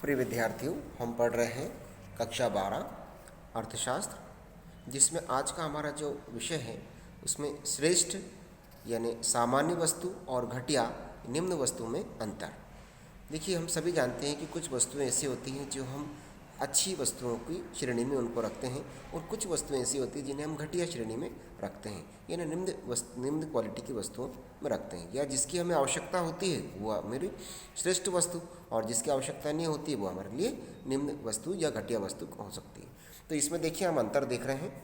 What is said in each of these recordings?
प्रिय विद्यार्थियों, हम पढ़ रहे हैं कक्षा 12 अर्थशास्त्र, जिसमें आज का हमारा जो विषय है उसमें श्रेष्ठ यानी सामान्य वस्तु और घटिया निम्न वस्तु में अंतर। देखिए, हम सभी जानते हैं कि कुछ वस्तुएं ऐसी होती हैं जो हम अच्छी वस्तुओं की श्रेणी में उनको रखते हैं और कुछ वस्तुएं ऐसी होती हैं जिन्हें हम घटिया श्रेणी में रखते हैं, यानी निम्न क्वालिटी की वस्तुओं में रखते हैं। या जिसकी हमें आवश्यकता होती है वो मेरी श्रेष्ठ वस्तु, और जिसकी आवश्यकता नहीं होती है वो हमारे लिए निम्न वस्तु या घटिया वस्तु हो सकती है। तो इसमें देखिए, हम अंतर देख रहे हैं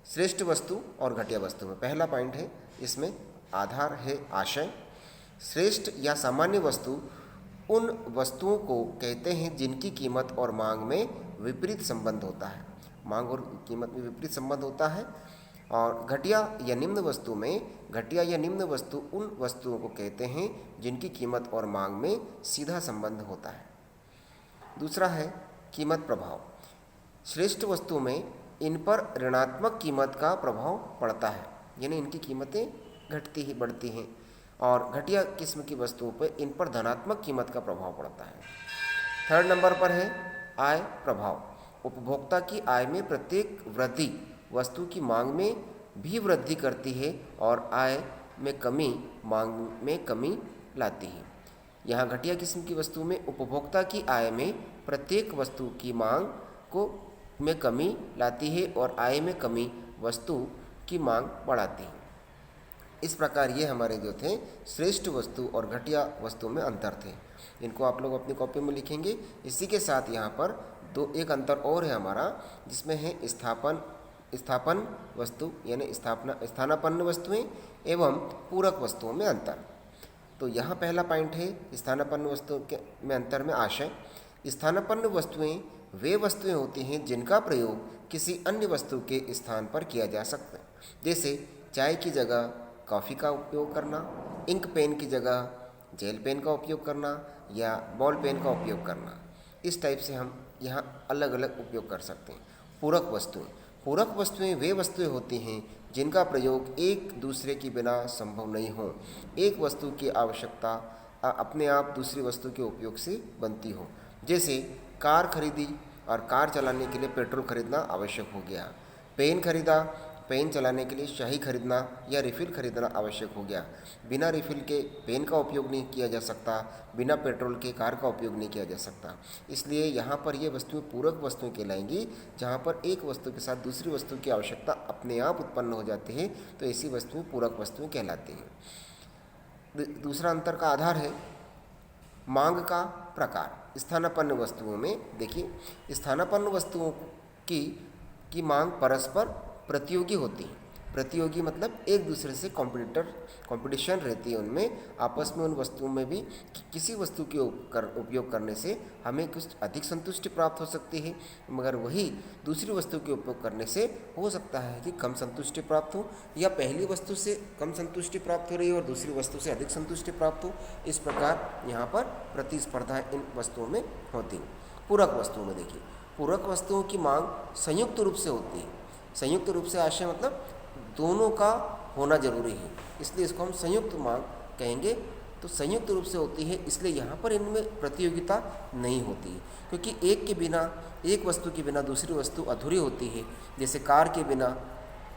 श्रेष्ठ वस्तु और घटिया वस्तु में। पहला पॉइंट है, इसमें आधार है आशय। श्रेष्ठ या सामान्य वस्तु उन वस्तुओं को कहते हैं जिनकी कीमत और मांग में विपरीत संबंध होता है। मांग और कीमत में विपरीत संबंध होता है। और घटिया या निम्न वस्तु में, घटिया या निम्न वस्तु उन वस्तुओं को कहते हैं जिनकी कीमत और मांग में सीधा संबंध होता है। दूसरा है कीमत प्रभाव। श्रेष्ठ वस्तु में इन पर ऋणात्मक कीमत का प्रभाव पड़ता है, यानी इनकी कीमतें घटती ही बढ़ती हैं। और घटिया किस्म की वस्तुओं पर इन पर धनात्मक कीमत का प्रभाव पड़ता है। थर्ड नंबर पर है आय प्रभाव। उपभोक्ता की आय में प्रत्येक वृद्धि वस्तु की मांग में भी वृद्धि करती है और आय में कमी मांग में कमी लाती है। यहाँ घटिया किस्म की वस्तु में उपभोक्ता की आय में प्रत्येक वस्तु की मांग को में कमी लाती है और आय में कमी वस्तु की मांग बढ़ाती है। इस प्रकार ये हमारे जो थे श्रेष्ठ वस्तु और घटिया वस्तु में अंतर थे। इनको आप लोग अपनी कॉपी में लिखेंगे। इसी के साथ यहाँ पर एक अंतर और है हमारा, जिसमें है स्थापन वस्तु यानी स्थानापन्न वस्तुएं एवं पूरक वस्तुओं में अंतर। तो यहाँ पहला पॉइंट है स्थानापन्न वस्तु के में अंतर में आशय। स्थानापन्न वस्तुएं वे वस्तुएं होती हैं जिनका प्रयोग किसी अन्य वस्तु के स्थान पर किया जा सकता है, जैसे चाय की जगह कॉफ़ी का उपयोग करना, इंक पेन की जगह जेल पेन का उपयोग करना या बॉल पेन का उपयोग करना। इस टाइप से हम यहाँ अलग अलग उपयोग कर सकते हैं। पूरक वस्तुएं वे वस्तुएं होती हैं जिनका प्रयोग एक दूसरे के बिना संभव नहीं हो। एक वस्तु की आवश्यकता अपने आप दूसरी वस्तु के उपयोग से बनती हो, जैसे कार खरीदी और कार चलाने के लिए पेट्रोल खरीदना आवश्यक हो गया। पेन खरीदा, पेन चलाने के लिए स्याही खरीदना या रिफ़िल खरीदना आवश्यक हो गया। बिना रिफ़िल के पेन का उपयोग नहीं किया जा सकता, बिना पेट्रोल के कार का उपयोग नहीं किया जा सकता। इसलिए यहाँ पर ये वस्तुएं पूरक वस्तुएं कहलाएंगी, जहाँ पर एक वस्तु के साथ दूसरी वस्तु की आवश्यकता अपने आप उत्पन्न हो जाती है, तो ऐसी वस्तुएं पूरक वस्तुएं कहलाती हैं। दूसरा अंतर का आधार है मांग का प्रकार। स्थानापन्न वस्तुओं में देखिए, स्थानापन्न वस्तुओं की मांग परस्पर प्रतियोगी होती है। प्रतियोगी मतलब एक दूसरे से कंपटीशन रहती है उनमें, आपस में उन वस्तुओं में भी किसी वस्तु के उपयोग करने से हमें कुछ अधिक संतुष्टि प्राप्त हो सकती है, मगर वही दूसरी वस्तु के उपयोग करने से हो सकता है कि कम संतुष्टि प्राप्त हो, या पहली वस्तु से कम संतुष्टि प्राप्त हो रही है और दूसरी वस्तु से अधिक संतुष्टि प्राप्त हो। इस प्रकार यहाँ पर प्रतिस्पर्धा इन वस्तुओं में होती है। पूरक वस्तुओं में देखिए, पूरक वस्तुओं की मांग संयुक्त रूप से होती है। संयुक्त रूप से आशय मतलब दोनों का होना जरूरी है, इसलिए इसको हम संयुक्त मांग कहेंगे। तो संयुक्त रूप से होती है, इसलिए यहाँ पर इनमें प्रतियोगिता नहीं होती है, क्योंकि एक वस्तु के बिना दूसरी वस्तु अधूरी होती है। जैसे कार के बिना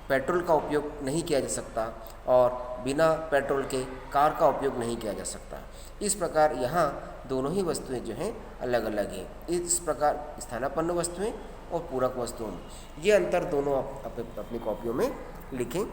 पेट्रोल का उपयोग नहीं किया जा सकता और बिना पेट्रोल के कार का उपयोग नहीं किया जा सकता। इस प्रकार यहाँ दोनों ही वस्तुएं जो हैं अलग अलग हैं। इस प्रकार स्थानापन्न वस्तुएं और पूरक वस्तुओं में ये अंतर दोनों अपनी कॉपियों में लिखें।